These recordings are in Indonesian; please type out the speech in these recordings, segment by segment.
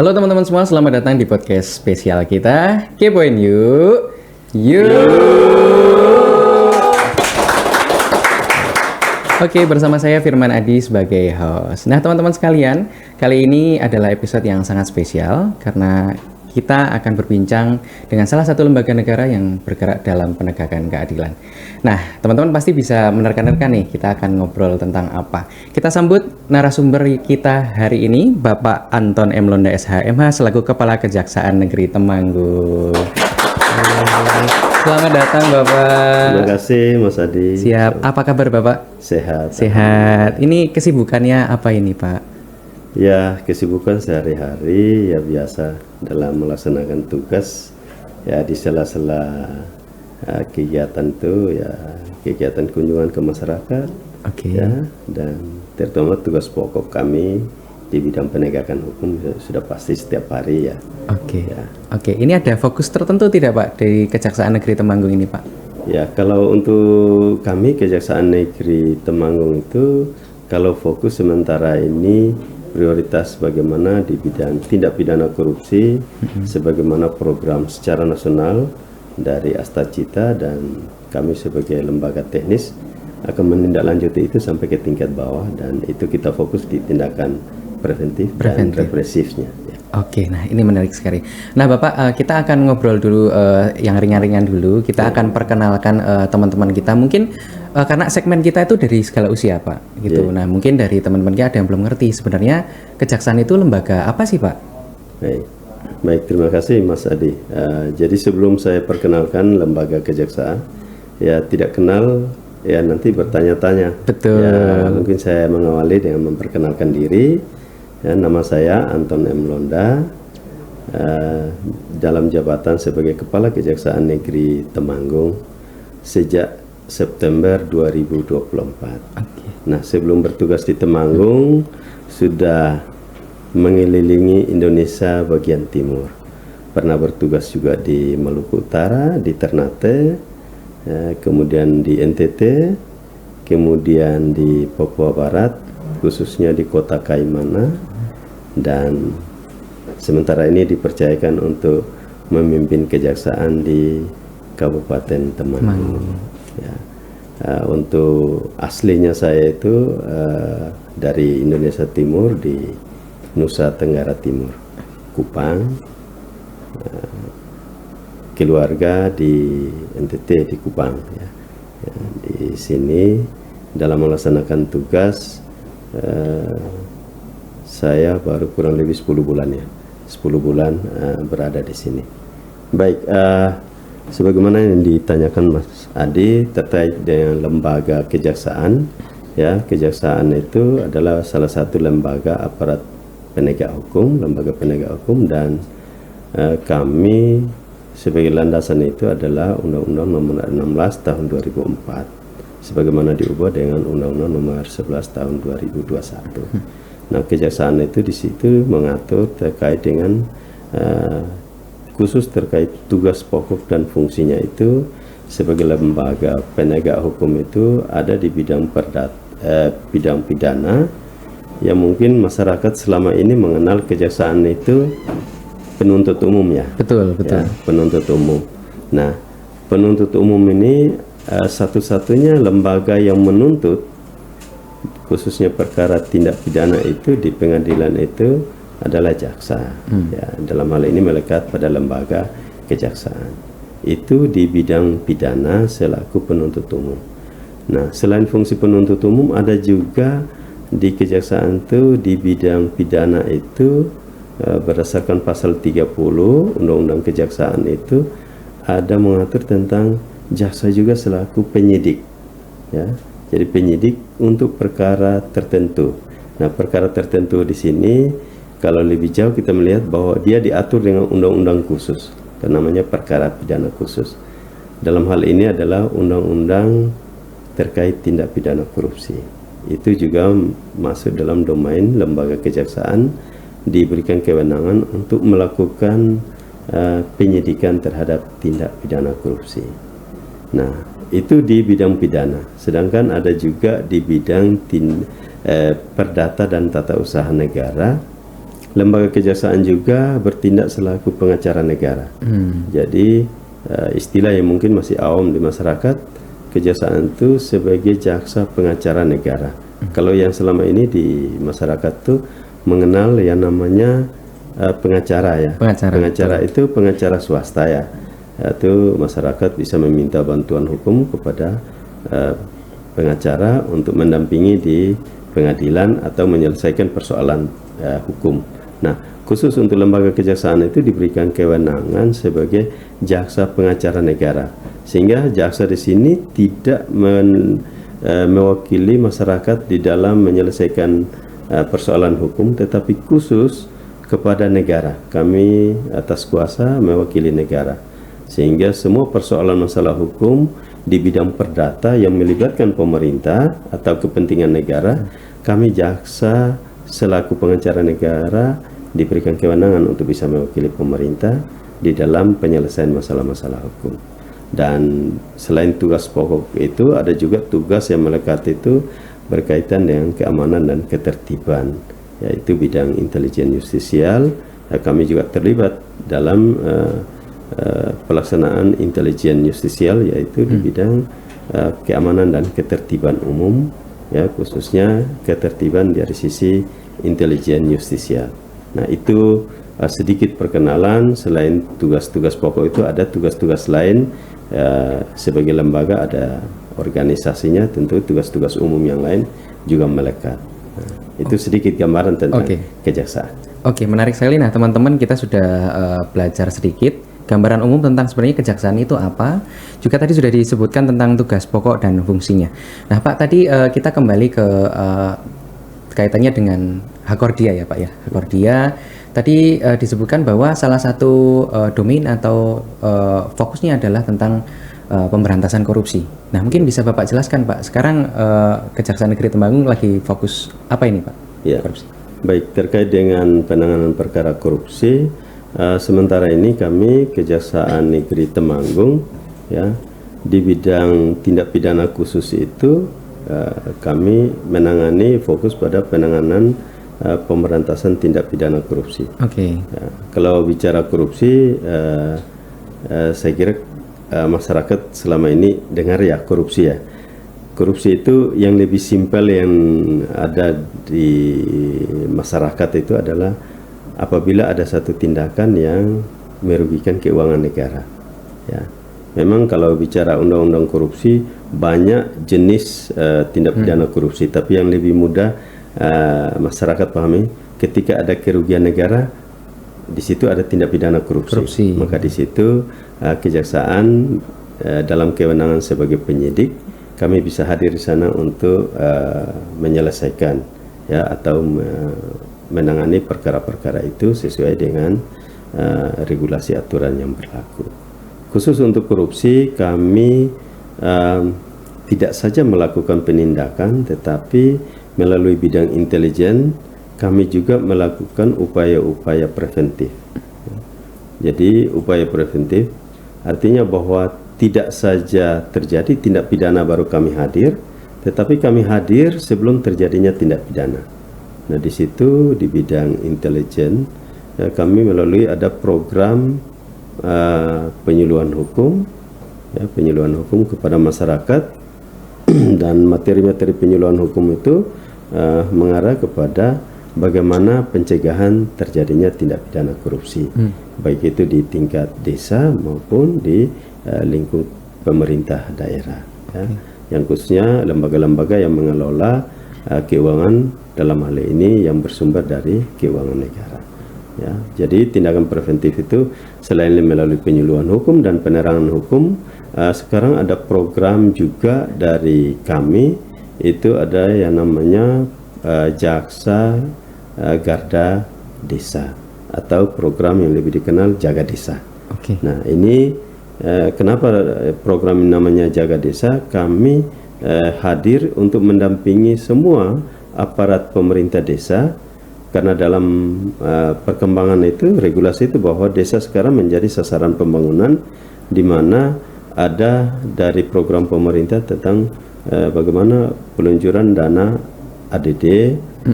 Halo teman-teman semua, selamat datang di podcast spesial kita. Kepoin yuk. Oke, bersama saya Firman Adi sebagai host. Nah, teman-teman sekalian, kali ini adalah episode yang sangat spesial karena kita akan berbincang dengan salah satu lembaga negara yang bergerak dalam penegakan keadilan. Nah, teman-teman pasti bisa menerka-nerka nih, kita akan ngobrol tentang apa. Kita sambut narasumber kita hari ini, Bapak Anton M. Londa SH.MH selaku Kepala Kejaksaan Negeri Temanggung. Selamat datang, Bapak. Terima kasih, Mas Adi. Siap. Apa kabar, Bapak? Sehat. Sehat. Ini kesibukannya apa ini, Pak? Ya, kesibukan sehari-hari ya biasa dalam melaksanakan tugas ya di sela-sela kegiatan itu ya kegiatan kunjungan ke masyarakat. Oke. Ya, dan terutama tugas pokok kami di bidang penegakan hukum sudah pasti setiap hari ya. Oke. Ya. Oke, ini ada fokus tertentu tidak, Pak, dari Kejaksaan Negeri Temanggung ini, Pak? Ya, kalau untuk kami Kejaksaan Negeri Temanggung itu kalau fokus sementara ini prioritas bagaimana di bidang tindak pidana korupsi sebagaimana program secara nasional dari Astacita, dan kami sebagai lembaga teknis akan menindaklanjuti itu sampai ke tingkat bawah, dan itu kita fokus di tindakan preventif. Dan represifnya ya. Oke, nah ini menarik sekali. Nah, Bapak, kita akan ngobrol dulu yang ringan-ringan dulu. Kita akan perkenalkan teman-teman kita. Mungkin karena segmen kita itu dari segala usia, Pak. Gitu. Nah, mungkin dari teman-teman kita ada yang belum ngerti sebenarnya kejaksaan itu lembaga apa sih, Pak? Baik, terima kasih Mas Adi. Jadi sebelum saya perkenalkan lembaga kejaksaan, ya tidak kenal ya nanti bertanya-tanya. Betul. Ya, mungkin saya mengawali dengan memperkenalkan diri. Ya, nama saya Anton M. Londa, dalam jabatan sebagai Kepala Kejaksaan Negeri Temanggung sejak September 2024. Nah, sebelum bertugas di Temanggung sudah mengelilingi Indonesia bagian timur. Pernah bertugas juga di Maluku Utara, di Ternate, kemudian di NTT, kemudian di Papua Barat, khususnya di kota Kaimana, dan sementara ini dipercayakan untuk memimpin kejaksaan di Kabupaten Temanggung. Ya. Untuk aslinya saya itu dari Indonesia Timur, di Nusa Tenggara Timur, Kupang, keluarga di NTT di Kupang. Ya. Ya, di sini dalam melaksanakan tugas saya baru kurang lebih 10 bulan ya, 10 bulan berada di sini. Baik, sebagaimana yang ditanyakan Mas Adi terkait dengan lembaga kejaksaan, ya, kejaksaan itu adalah salah satu lembaga aparat penegak hukum, lembaga penegak hukum, dan kami sebagai landasan itu adalah Undang-Undang Nomor 16 Tahun 2004, sebagaimana diubah dengan Undang-Undang Nomor 11 Tahun 2021. Nah, kejaksaan itu di situ mengatur terkait dengan khusus terkait tugas pokok dan fungsinya itu sebagai lembaga penegak hukum itu ada di bidang bidang pidana, yang mungkin masyarakat selama ini mengenal kejaksaan itu penuntut umum ya. Betul. Ya, penuntut umum. Nah, penuntut umum ini satu-satunya lembaga yang menuntut khususnya perkara tindak pidana itu di pengadilan itu adalah jaksa. Ya, dalam hal ini melekat pada lembaga kejaksaan. Itu di bidang pidana selaku penuntut umum. Nah, selain fungsi penuntut umum ada juga di kejaksaan itu di bidang pidana itu berdasarkan pasal 30 Undang-Undang Kejaksaan itu ada mengatur tentang jaksa juga selaku penyidik. Ya. Jadi penyidik untuk perkara tertentu. Nah, perkara tertentu di sini kalau lebih jauh kita melihat bahwa dia diatur dengan undang-undang khusus, yang namanya perkara pidana khusus. Dalam hal ini adalah undang-undang terkait tindak pidana korupsi. Itu juga masuk dalam domain lembaga kejaksaan, diberikan kewenangan untuk melakukan penyidikan terhadap tindak pidana korupsi. Nah, itu di bidang pidana. Sedangkan ada juga di bidang perdata dan tata usaha negara lembaga kejaksaan juga bertindak selaku pengacara negara. Jadi istilah yang mungkin masih awam di masyarakat, kejaksaan itu sebagai jaksa pengacara negara. Kalau yang selama ini di masyarakat tuh mengenal yang namanya pengacara ya. Pengacara itu pengacara swasta ya. Itu masyarakat bisa meminta bantuan hukum kepada pengacara untuk mendampingi di pengadilan atau menyelesaikan persoalan hukum. Nah, khusus untuk lembaga kejaksaan itu diberikan kewenangan sebagai jaksa pengacara negara, sehingga jaksa di sini tidak mewakili masyarakat di dalam menyelesaikan persoalan hukum, tetapi khusus kepada negara. Kami atas kuasa mewakili negara, sehingga semua persoalan masalah hukum di bidang perdata yang melibatkan pemerintah atau kepentingan negara, kami jaksa selaku pengacara negara diberikan kewenangan untuk bisa mewakili pemerintah di dalam penyelesaian masalah-masalah hukum. Dan selain tugas pokok itu, ada juga tugas yang melekat itu berkaitan dengan keamanan dan ketertiban, yaitu bidang intelijen justisial. Kami juga terlibat dalam pelaksanaan intelijen justisial, yaitu di bidang keamanan dan ketertiban umum, ya, khususnya ketertiban dari sisi intelijen justisial. Nah, itu sedikit perkenalan. Selain tugas-tugas pokok itu ada tugas-tugas lain. Sebagai lembaga ada organisasinya, tentu tugas-tugas umum yang lain juga melekat. Nah, itu sedikit gambaran tentang kejaksaan. Oke, menarik sekali. Nah, teman-teman, kita sudah belajar sedikit gambaran umum tentang sebenarnya kejaksaan itu apa. Juga tadi sudah disebutkan tentang tugas pokok dan fungsinya. Nah, Pak, tadi kita kembali ke kaitannya dengan Hakordia ya Pak ya. Hakordia tadi disebutkan bahwa salah satu domain atau fokusnya adalah tentang pemberantasan korupsi. Nah, mungkin bisa Bapak jelaskan Pak, sekarang Kejaksaan Negeri Temanggung lagi fokus apa ini Pak? Ya, korupsi. Baik, terkait dengan penanganan perkara korupsi, sementara ini kami Kejaksaan Negeri Temanggung ya, di bidang tindak pidana khusus itu kami menangani fokus pada penanganan pemberantasan tindak pidana korupsi. Ya, kalau bicara korupsi, saya kira masyarakat selama ini dengar ya korupsi ya. Korupsi itu yang lebih simpel yang ada di masyarakat itu adalah apabila ada satu tindakan yang merugikan keuangan negara. Ya, memang kalau bicara undang-undang korupsi banyak jenis tindak pidana korupsi, tapi yang lebih mudah masyarakat pahami ketika ada kerugian negara, di situ ada tindak pidana korupsi. Maka di situ kejaksaan dalam kewenangan sebagai penyidik, kami bisa hadir di sana untuk menyelesaikan ya atau menangani perkara-perkara itu sesuai dengan regulasi aturan yang berlaku. Khusus untuk korupsi, kami tidak saja melakukan penindakan, tetapi melalui bidang intelijen kami juga melakukan upaya-upaya preventif. Jadi upaya preventif artinya bahwa tidak saja terjadi tindak pidana baru kami hadir, tetapi kami hadir sebelum terjadinya tindak pidana. Nah, di situ di bidang intelijen kami melalui ada program penyuluhan hukum, ya, penyuluhan hukum kepada masyarakat dan materi-materi penyuluhan hukum itu mengarah kepada bagaimana pencegahan terjadinya tindak pidana korupsi, baik itu di tingkat desa maupun di lingkup pemerintah daerah, ya, yang khususnya lembaga-lembaga yang mengelola keuangan, dalam hal ini yang bersumber dari keuangan negara. Ya, jadi tindakan preventif itu selain melalui penyuluhan hukum dan penerangan hukum, sekarang ada program juga dari kami, itu ada yang namanya jaksa garda desa atau program yang lebih dikenal jaga desa. Nah, ini kenapa program ini namanya jaga desa? Kami hadir untuk mendampingi semua aparat pemerintah desa, karena dalam perkembangan itu, regulasi itu bahwa desa sekarang menjadi sasaran pembangunan, di mana ada dari program pemerintah tentang bagaimana peluncuran dana ADD,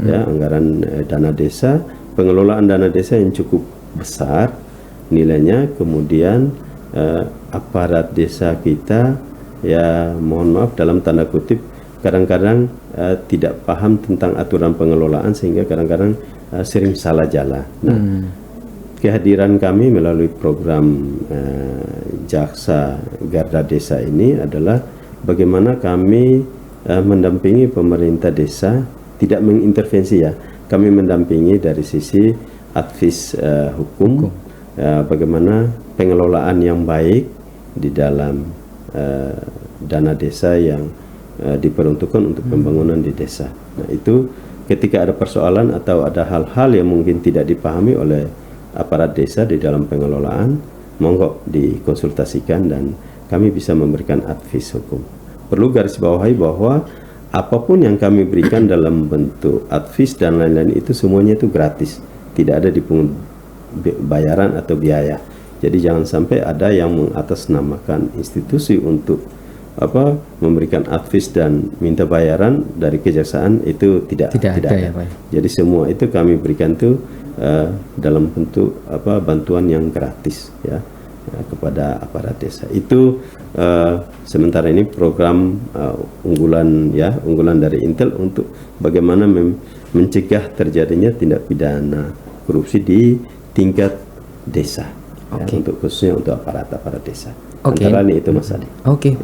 ya, anggaran dana desa pengelolaan dana desa yang cukup besar nilainya, kemudian aparat desa kita ya mohon maaf dalam tanda kutip kadang-kadang tidak paham tentang aturan pengelolaan sehingga kadang-kadang sering salah jalan. Nah, kehadiran kami melalui program Jaksa Garda Desa ini adalah bagaimana kami mendampingi pemerintah desa, tidak mengintervensi ya, kami mendampingi dari sisi advis hukum, bagaimana pengelolaan yang baik di dalam dana desa yang diperuntukkan untuk pembangunan di desa. Nah, itu ketika ada persoalan atau ada hal-hal yang mungkin tidak dipahami oleh aparat desa di dalam pengelolaan, monggo dikonsultasikan dan kami bisa memberikan advis hukum. Perlu garis bawahi bahwa apapun yang kami berikan dalam bentuk advis dan lain-lain itu semuanya itu gratis, tidak ada dipungut bayaran atau biaya. Jadi jangan sampai ada yang mengatasnamakan institusi untuk memberikan advis dan minta bayaran dari kejaksaan, itu tidak ada. Ya, Pak. Jadi semua itu kami berikan tuh dalam bentuk bantuan yang gratis ya, kepada aparat desa. Itu sementara ini program unggulan dari Intel untuk bagaimana mencegah terjadinya tindak pidana korupsi di tingkat desa. Ya, untuk khususnya untuk aparat desa. Antara lain itu Mas Adi.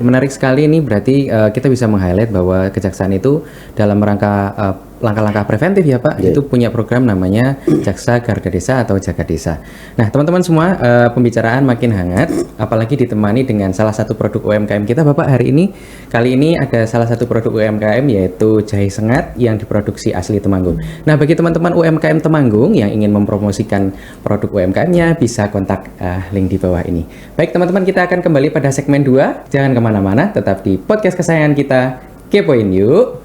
Menarik sekali ini, berarti kita bisa meng-highlight bahwa kejaksaan itu dalam rangka langkah-langkah preventif ya Pak, itu punya program namanya Jaksa Garda Desa atau Jaga Desa. Nah teman-teman semua, pembicaraan makin hangat, apalagi ditemani dengan salah satu produk UMKM kita Bapak hari ini. Kali ini ada salah satu produk UMKM yaitu jahe sengat yang diproduksi asli Temanggung. Nah bagi teman-teman UMKM Temanggung yang ingin mempromosikan produk UMKM-nya bisa kontak link di bawah ini. Baik teman-teman, kita akan kembali pada segmen 2. Jangan kemana-mana, tetap di podcast kesayangan kita, Kepoin Yuk.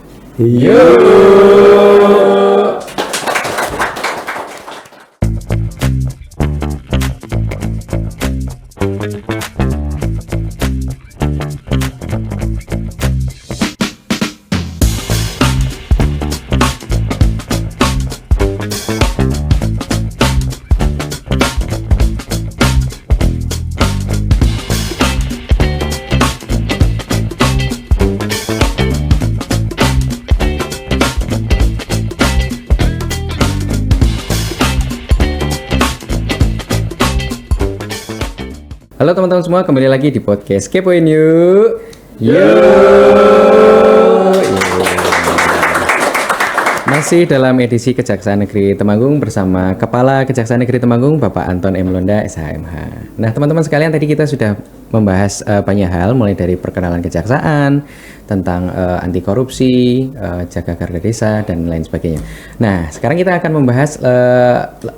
Halo teman-teman semua, kembali lagi di podcast Kepoin Yuk. Masih dalam edisi Kejaksaan Negeri Temanggung bersama Kepala Kejaksaan Negeri Temanggung Bapak Anton M. Londa SHMH. Nah teman-teman sekalian, tadi kita sudah membahas banyak hal, mulai dari perkenalan kejaksaan, tentang anti korupsi, jaga garda desa, dan lain sebagainya. Nah sekarang kita akan membahas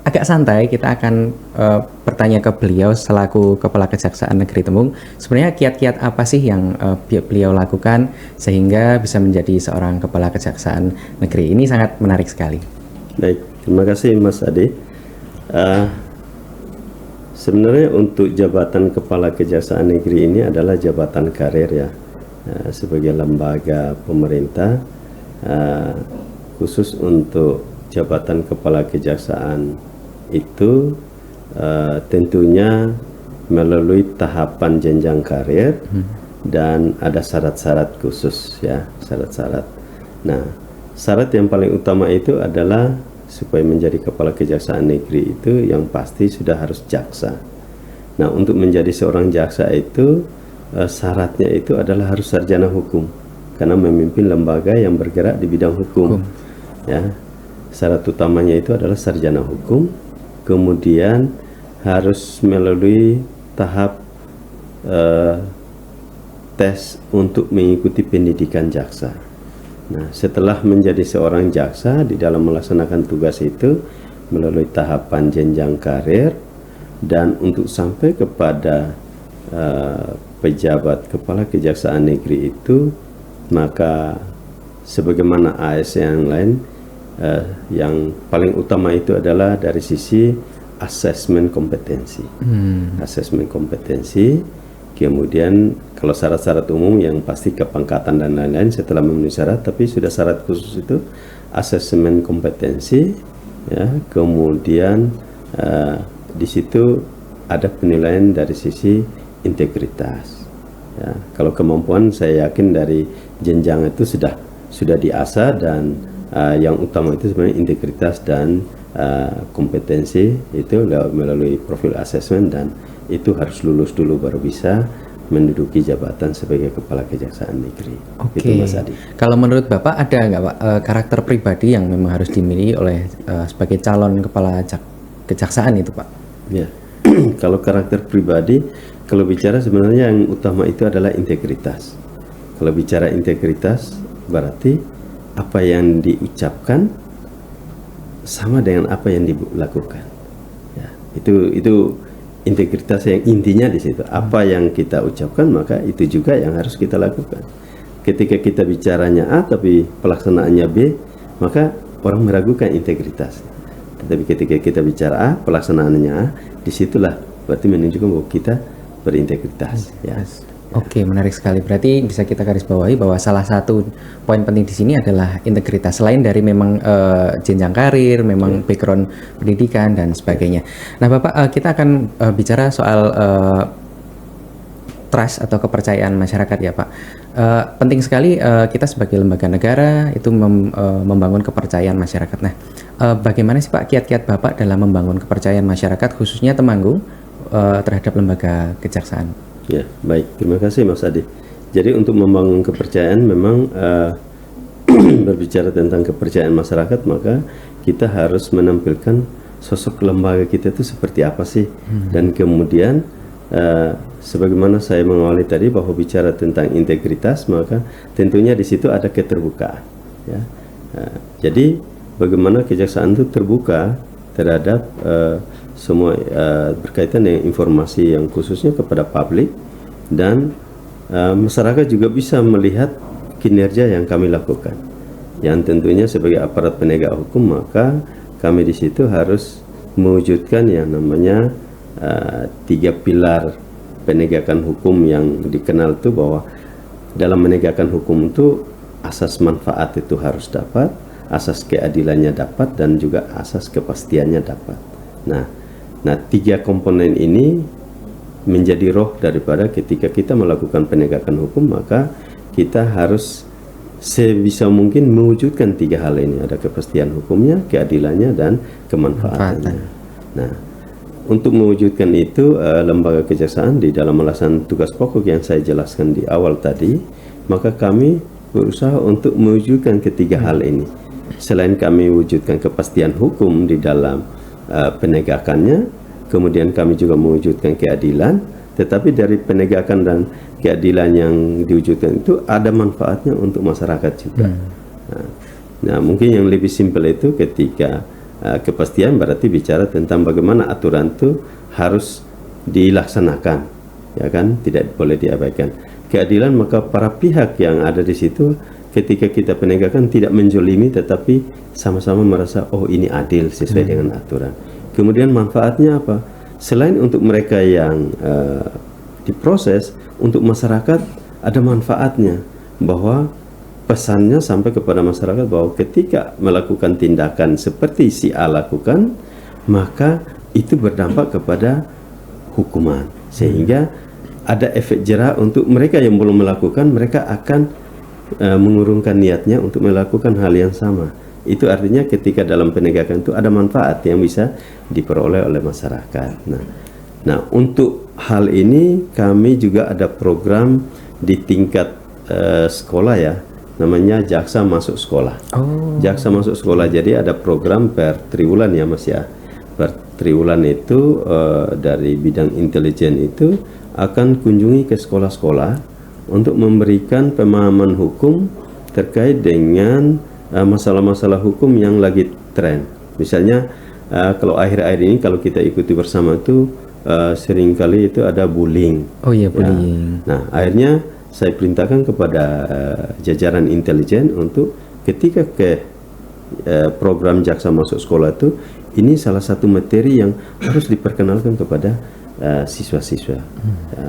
agak santai, kita akan bertanya ke beliau selaku Kepala Kejaksaan Negeri Temanggung, sebenarnya kiat-kiat apa sih yang beliau lakukan sehingga bisa menjadi seorang Kepala Kejaksaan Negeri. Ini sangat menarik sekali. Baik, terima kasih Mas Ade. Sebenarnya untuk jabatan Kepala Kejaksaan Negeri ini adalah jabatan karir ya, sebagai lembaga pemerintah. Khusus untuk jabatan Kepala Kejaksaan itu tentunya melalui tahapan jenjang karir dan ada syarat-syarat khusus ya, syarat-syarat. Nah, syarat yang paling utama itu adalah supaya menjadi Kepala Kejaksaan Negeri itu yang pasti sudah harus jaksa. Nah, untuk menjadi seorang jaksa itu syaratnya itu adalah harus sarjana hukum karena memimpin lembaga yang bergerak di bidang hukum. Ya, syarat utamanya itu adalah sarjana hukum, kemudian harus melalui tahap tes untuk mengikuti pendidikan jaksa. Nah, setelah menjadi seorang jaksa di dalam melaksanakan tugas itu melalui tahapan jenjang karir, dan untuk sampai kepada pejabat Kepala Kejaksaan Negeri itu, maka sebagaimana ASN yang lain, yang paling utama itu adalah dari sisi asesmen kompetensi. Asesmen kompetensi, kemudian kalau syarat-syarat umum yang pasti kepangkatan dan lain-lain setelah memenuhi syarat, tapi sudah syarat khusus itu asesmen kompetensi, ya. Kemudian di situ ada penilaian dari sisi integritas. Ya, kalau kemampuan saya yakin dari jenjang itu sudah diasah, dan yang utama itu sebenarnya integritas dan kompetensi itu melalui profil asesmen, dan itu harus lulus dulu baru bisa menduduki jabatan sebagai Kepala Kejaksaan Negeri. Oke. Itu Mas Adi. Kalau menurut Bapak ada nggak Pak karakter pribadi yang memang harus dimiliki oleh sebagai calon Kepala Kejaksaan itu Pak? Ya, kalau karakter pribadi, kalau bicara sebenarnya yang utama itu adalah integritas. Kalau bicara integritas, berarti apa yang diucapkan sama dengan apa yang dilakukan. Ya, itu integritas yang intinya di situ. Apa yang kita ucapkan, maka itu juga yang harus kita lakukan. Ketika kita bicaranya A tapi pelaksanaannya B, maka orang meragukan integritas. Tetapi ketika kita bicara A, pelaksanaannya A, disitulah berarti menunjukkan bahwa kita berintegritas. Ya. Oke, menarik sekali. Berarti bisa kita garis bawahi bahwa salah satu poin penting di sini adalah integritas. Selain dari memang jenjang karir, memang background pendidikan dan sebagainya. Nah, Bapak, kita akan bicara soal trust atau kepercayaan masyarakat ya, Pak. Penting sekali kita sebagai lembaga negara itu membangun kepercayaan masyarakat. Nah, bagaimana sih Pak kiat-kiat Bapak dalam membangun kepercayaan masyarakat khususnya Temanggung terhadap lembaga kejaksaan? Ya, baik. Terima kasih Mas Adi. Jadi untuk membangun kepercayaan memang berbicara tentang kepercayaan masyarakat, maka kita harus menampilkan sosok lembaga kita itu seperti apa sih. Dan kemudian sebagaimana saya mengawali tadi bahwa bicara tentang integritas, maka tentunya di situ ada keterbukaan. Ya. Jadi bagaimana kejaksaan itu terbuka terhadap semua berkaitan dengan informasi yang khususnya kepada publik, dan masyarakat juga bisa melihat kinerja yang kami lakukan. Yang tentunya sebagai aparat penegak hukum, maka kami di situ harus mewujudkan yang namanya 3 pilar penegakan hukum yang dikenal itu, bahwa dalam menegakkan hukum itu asas manfaat itu harus dapat, asas keadilannya dapat, dan juga asas kepastiannya dapat. Nah, 3 komponen ini menjadi roh daripada ketika kita melakukan penegakan hukum, maka kita harus sebisa mungkin mewujudkan 3 hal ini. Ada kepastian hukumnya, keadilannya, dan kemanfaatannya. Nah, untuk mewujudkan itu, lembaga kejaksaan di dalam melaksanakan tugas pokok yang saya jelaskan di awal tadi, maka kami berusaha untuk mewujudkan ketiga hal ini. Selain kami wujudkan kepastian hukum di dalam penegakannya, kemudian kami juga mewujudkan keadilan, tetapi dari penegakan dan keadilan yang diwujudkan itu ada manfaatnya untuk masyarakat juga. Nah, mungkin yang lebih simpel itu ketika kepastian berarti bicara tentang bagaimana aturan itu harus dilaksanakan, ya kan, tidak boleh diabaikan. Keadilan, maka para pihak yang ada di situ ketika kita penegakan tidak menjolimi, tetapi sama-sama merasa oh ini adil sesuai dengan aturan. Kemudian manfaatnya apa? Selain untuk mereka yang diproses, untuk masyarakat ada manfaatnya, bahwa pesannya sampai kepada masyarakat bahwa ketika melakukan tindakan seperti si A lakukan, maka itu berdampak kepada hukuman, sehingga ada efek jera untuk mereka yang belum melakukan, mereka akan mengurungkan niatnya untuk melakukan hal yang sama. Itu artinya ketika dalam penegakan itu ada manfaat yang bisa diperoleh oleh masyarakat. Nah, untuk hal ini kami juga ada program di tingkat sekolah ya, namanya Jaksa Masuk Sekolah. Jaksa Masuk Sekolah, jadi ada program per triwulan ya Mas ya. Per triwulan itu dari bidang intelijen itu akan kunjungi ke sekolah-sekolah untuk memberikan pemahaman hukum terkait dengan masalah-masalah hukum yang lagi tren. Misalnya kalau akhir-akhir ini kalau kita ikuti bersama itu seringkali itu ada bullying. Oh iya, bullying. Ya. Nah, akhirnya saya perintahkan kepada jajaran intelijen untuk ketika ke program Jaksa Masuk Sekolah itu, ini salah satu materi yang harus diperkenalkan kepada siswa-siswa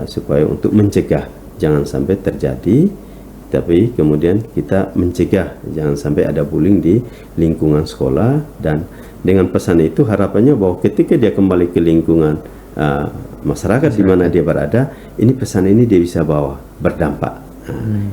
supaya untuk mencegah jangan sampai terjadi tapi kemudian kita mencegah jangan sampai ada bullying di lingkungan sekolah. Dan dengan pesan itu harapannya bahwa ketika dia kembali ke lingkungan masyarakat di mana dia berada, ini pesan ini dia bisa bawa berdampak.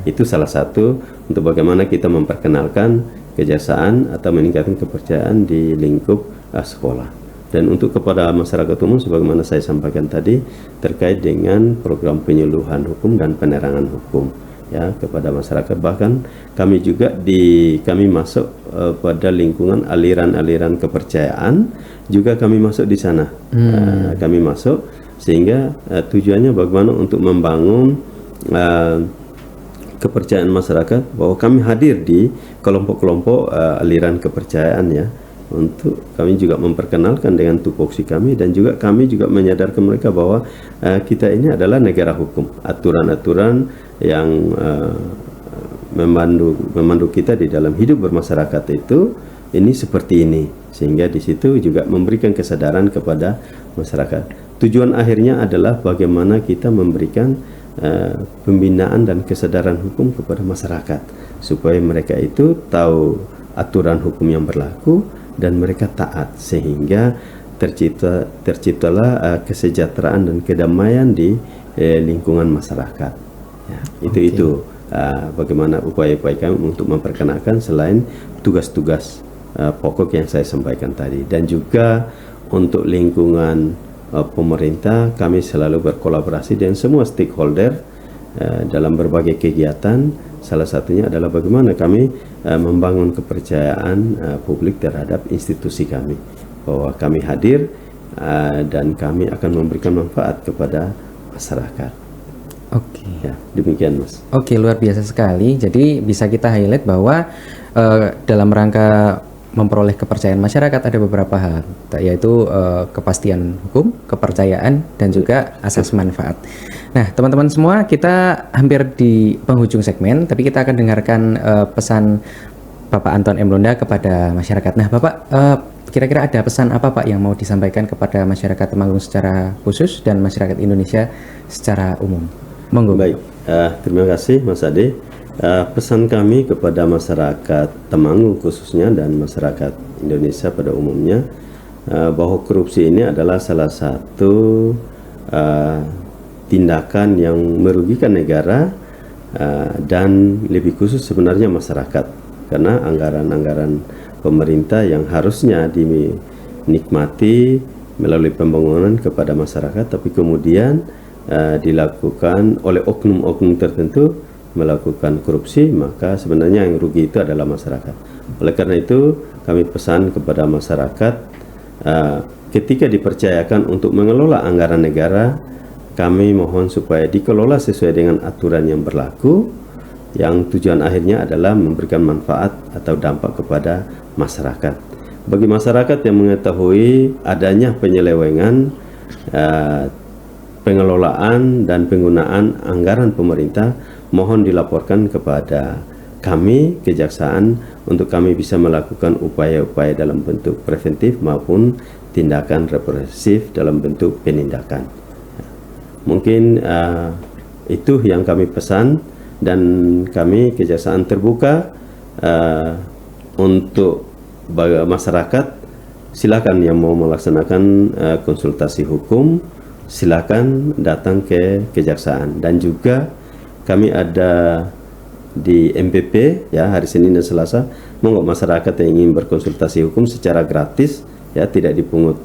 Itu salah satu untuk bagaimana kita memperkenalkan kejaksaan atau meningkatkan kepercayaan di lingkup sekolah. Dan untuk kepada masyarakat umum sebagaimana saya sampaikan tadi terkait dengan program penyuluhan hukum dan penerangan hukum ya kepada masyarakat. Bahkan kami juga kami masuk pada lingkungan aliran-aliran kepercayaan juga kami masuk di sana. Kami masuk sehingga tujuannya bagaimana untuk membangun kepercayaan masyarakat bahwa kami hadir di kelompok-kelompok aliran kepercayaan ya, untuk kami juga memperkenalkan dengan tupoksi kami, dan juga kami juga menyadarkan mereka bahwa kita ini adalah negara hukum. Aturan-aturan yang memandu kita di dalam hidup bermasyarakat itu ini seperti ini, sehingga di situ juga memberikan kesadaran kepada masyarakat. Tujuan akhirnya adalah bagaimana kita memberikan pembinaan dan kesadaran hukum kepada masyarakat supaya mereka itu tahu aturan hukum yang berlaku dan mereka taat, sehingga terciptalah kesejahteraan dan kedamaian di lingkungan masyarakat. Ya, itu bagaimana upaya-upaya kami untuk memperkenalkan selain tugas-tugas pokok yang saya sampaikan tadi, dan juga untuk lingkungan pemerintah kami selalu berkolaborasi dengan semua stakeholder dalam berbagai kegiatan. Salah satunya adalah bagaimana kami membangun kepercayaan publik terhadap institusi kami, bahwa kami hadir dan kami akan memberikan manfaat kepada masyarakat. Oke. Ya, demikian Mas. Oke, luar biasa sekali. Jadi bisa kita highlight bahwa dalam rangka memperoleh kepercayaan masyarakat ada beberapa hal, yaitu kepastian hukum, kepercayaan, dan juga asas manfaat. Nah, teman-teman semua, kita hampir di penghujung segmen, tapi kita akan dengarkan pesan Bapak Anton M. Londa kepada masyarakat. Nah, Bapak, kira-kira ada pesan apa Pak yang mau disampaikan kepada masyarakat Temanggung secara khusus dan masyarakat Indonesia secara umum? Monggo. Baik, terima kasih Mas Ade. Pesan kami kepada masyarakat Temanggung khususnya dan masyarakat Indonesia pada umumnya bahwa korupsi ini adalah salah satu tindakan yang merugikan negara dan lebih khusus sebenarnya masyarakat, karena anggaran-anggaran pemerintah yang harusnya dinikmati melalui pembangunan kepada masyarakat, tapi kemudian dilakukan oleh oknum-oknum tertentu melakukan korupsi, maka sebenarnya yang rugi itu adalah masyarakat. Oleh karena itu kami pesan kepada masyarakat ketika dipercayakan untuk mengelola anggaran negara, kami mohon supaya dikelola sesuai dengan aturan yang berlaku, yang tujuan akhirnya adalah memberikan manfaat atau dampak kepada masyarakat. Bagi masyarakat yang mengetahui adanya penyelewengan pengelolaan dan penggunaan anggaran pemerintah, mohon dilaporkan kepada kami, Kejaksaan, untuk kami bisa melakukan upaya-upaya dalam bentuk preventif maupun tindakan represif dalam bentuk penindakan. Mungkin itu yang kami pesan, dan kami Kejaksaan terbuka untuk masyarakat. Silakan yang mau melaksanakan konsultasi hukum, silakan datang ke Kejaksaan. Dan juga kami ada di MPP ya hari Senin dan Selasa. Monggo masyarakat yang ingin berkonsultasi hukum secara gratis ya, tidak dipungut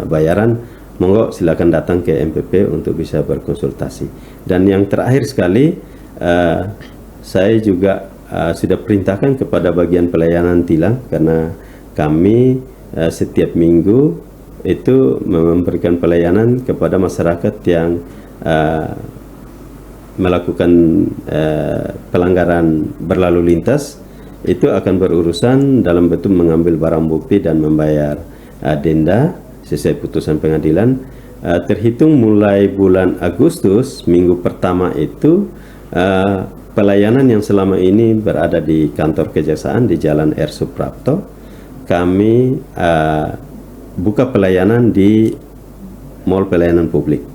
bayaran, monggo silakan datang ke MPP untuk bisa berkonsultasi. Dan yang terakhir sekali, saya juga sudah perintahkan kepada bagian pelayanan tilang, karena kami setiap minggu itu memberikan pelayanan kepada masyarakat yang melakukan pelanggaran berlalu lintas. Itu akan berurusan dalam bentuk mengambil barang bukti dan membayar denda sesuai putusan pengadilan. Terhitung mulai bulan Agustus, minggu pertama itu pelayanan yang selama ini berada di kantor Kejaksaan di Jalan R. Suprapto, kami buka pelayanan di Mall Pelayanan Publik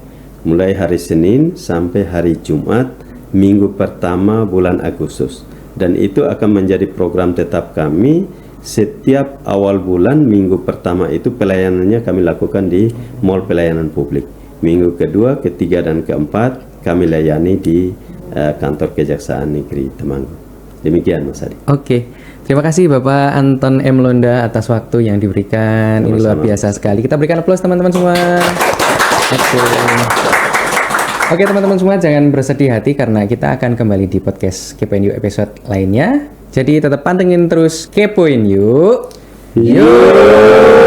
mulai hari Senin sampai hari Jumat minggu pertama bulan Agustus. Dan itu akan menjadi program tetap kami. Setiap awal bulan minggu pertama itu pelayanannya kami lakukan di Mall Pelayanan Publik. Minggu kedua, ketiga, dan keempat kami layani di kantor Kejaksaan Negeri Temanggung. Demikian Mas Adi. Oke, terima kasih Bapak Anton M. Londa atas waktu yang diberikan. Ini luar biasa sekali. Kita berikan aplaus teman-teman semua. Oke teman-teman semua, jangan bersedih hati karena kita akan kembali di podcast Kepoin Yuk episode lainnya. Jadi tetap pantengin terus Kepoin Yuk. Yuk.